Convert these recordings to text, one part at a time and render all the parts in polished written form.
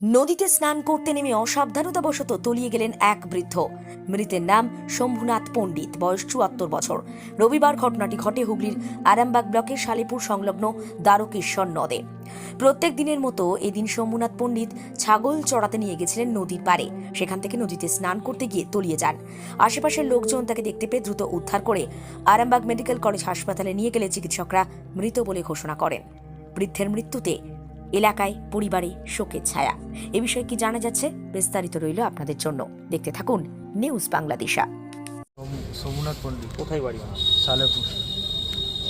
নদীতে স্নান করতে নেমে অসাবধানতাবশত তলিয়ে গেলেন এক বৃদ্ধ। মৃতের নাম শম্ভুনাথ পণ্ডিত, বয়স ৭৪ বছর। রবিবার ঘটনাটি ঘটে হুগলির আরামবাগ ব্লকের শালিপুর সংলগ্ন দ্বারকেশ্বর নদে। প্রত্যেক দিনের মতো এদিন শম্ভুনাথ পণ্ডিত ছাগল চড়াতে নিয়ে গেছিলেন নদীর পাড়ে। সেখান থেকে নদীতে স্নান করতে গিয়ে তলিয়ে যান। আশেপাশের লোকজন তাকে দেখতে পেয়ে দ্রুত উদ্ধার করে আরামবাগ মেডিকেল কলেজ হাসপাতালে নিয়ে গেলে চিকিৎসকরা মৃত বলে ঘোষণা করেন। বৃদ্ধের মৃত্যুতে এলাকায় পরিবারে শোকের ছায়া। এ বিষয়ে কি জানা যাচ্ছে, বিস্তারিত রইল আপনাদের জন্য। দেখতে থাকুন নিউজ বাংলাদেশা। শম্ভুনাথ পণ্ডিত কোথায় বাড়ি? সালেপুর।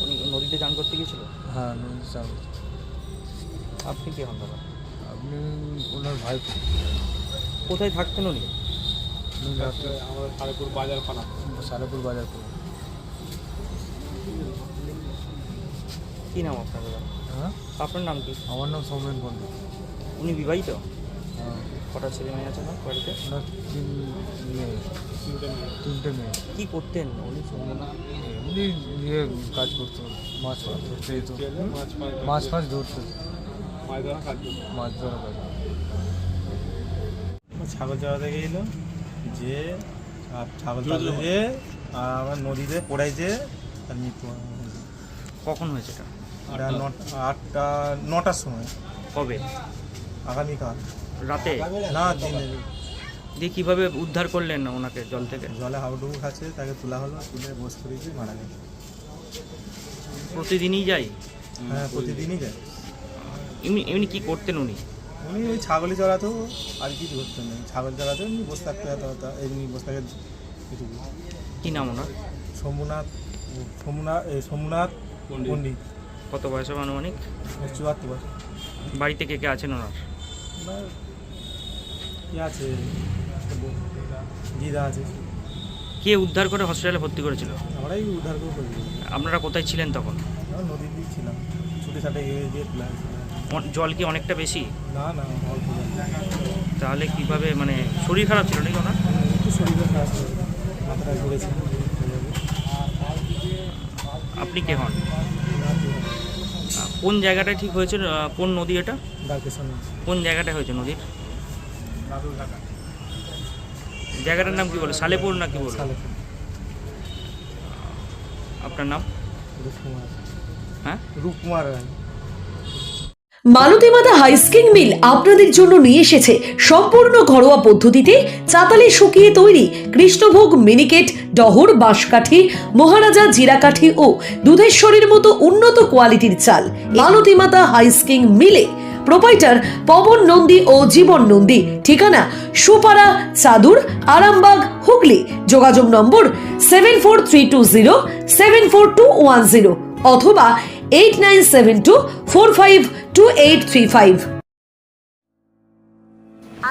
উনি নদীতে চান করতে গিয়েছিল? হ্যাঁ, নদীতে চান। আপনি কে হন দাদা? আপনি ওনার ভাই? কোথায় থাকতেন উনি? আমাদের সালেপুর বাজার পাড়া। সালেপুর বাজার পাড়া। কী নাম আপনার দাদা? হ্যাঁ, আপনার নাম কি? আমার নাম সৌমেন পণ্ডিত। উনি বিবাহিত? হ্যাঁ। কটা ছেলে মেয়ে আছে না বাড়িতে? ওনার তিনটে মেয়ে। কী করতেন উনি? এমনি ইয়ে কাজ করতো, মাছ ধরতে যেত। মাছ ধরতে, মাছ ধরা কাজ। ছাগল চড়াতে গেছিল, যে ছাগল চড়াতে যে আমার নদীতে পড়াইছে, তার মৃত্যু হয়েছে। কখন হয়েছে এটা? এটা 9টার সময়। কবে? আগামীকাল রাতে? না, দিনে। দিয়ে কীভাবে উদ্ধার করলেন ওনাকে জল থেকে? জলে হাবুডুবু খাচ্ছে, তাকে তোলা হলো, তুলে বস করেছি, মারা গেছে। প্রতিদিনই যাই? হ্যাঁ, প্রতিদিনই যায়। এমনি এমনি কী করতেন উনি? উনি ওই ছাগলই চড়াতো, আর কিছু করতেন না। ছাগল চড়াতো, এমনি বসে থাকতে হতো, এমনি বসে থাকে কিছু। কী নাম ওনার? সোমনাথ পণ্ডিত। কত বয়স হবে আনুমানিক? 74 বছর। বাড়িতে কে কে আছেন ওনার? আপনার কি আছে, দিদা আছে। কে উদ্ধার করে হসপিটালে ভর্তি করেছিল? আমরাই উদ্ধার করে ফেলি। আপনারা কোথায় ছিলেন তখন? আমরা নদীর দিক ছিলাম, ছুটে ছাটে গিয়ে তোলা হয়েছিল। জল কি অনেকটা বেশি? না, অল্প জল। তাহলে কিভাবে, মানে শরীর খারাপ ছিল নাকি ওনার? একটু শরীরটা খারাপ ছিল, মাথাটা ঘুরেছে। আপনি কে হন? কোন জায়গাটায় ঠিক হয়েছে? কোন নদী এটা? দ্বারকেশ্বর নদী। কোন জায়গাটায় হয়েছে নদীর? জায়গাটার নাম কি বলে? সালেপুর না কি বলে? সালেপুর। আপনার নাম? রূপকুমার। হ্যাঁ, রূপকুমার রায়। মালতীমাতা হাইস্কিং মিল আপনাদের জন্য নিয়ে এসেছে সম্পূর্ণ ঘরোয়া পদ্ধতিতে চাতালে শুকিয়ে তৈরি কৃষ্ণভোগ মিনিকেট, ডহর, বাঁশকাঠি, মহারাজা জিরাকাঠি ও দুধেশ্বরীর মতো উন্নত কোয়ালিটির চাল। মালতীমাতা হাইস্কিং মিলে প্রোপাইটার পবন নন্দী ও জীবন নন্দী। ঠিকানা সুপারা, চাদুর, আরামবাগ, হুগলি। যোগাযোগ নম্বর 7432074210 অথবা 8972452835।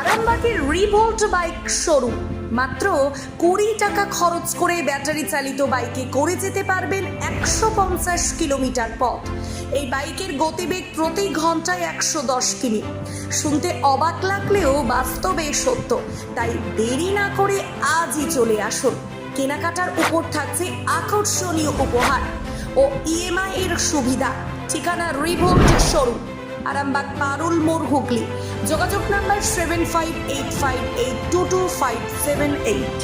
আরামবাগের রিভোল্ট বাইক শোরুম। মাত্র 20 টাকা খরচ করে ব্যাটারি চালিত বাইকে করে যেতে পারবেন 150 কিলোমিটার পথ। এই বাইকের গতিবেগ প্রতি ঘন্টায় 110 কিমি। শুনতে অবাক লাগলেও বাস্তবে সত্য। তাই দেরি না করে আজই চলে আসুন। কেনাকাটার উপর থাকছে আকর্ষণীয় উপহার ও ইএমআই এর সুবিধা। ঠিকানা রিভোল্ট শোরুম, আরামবাগ পারুল মোড়, হুগলি। যোগাযোগ নাম্বার 7585822578।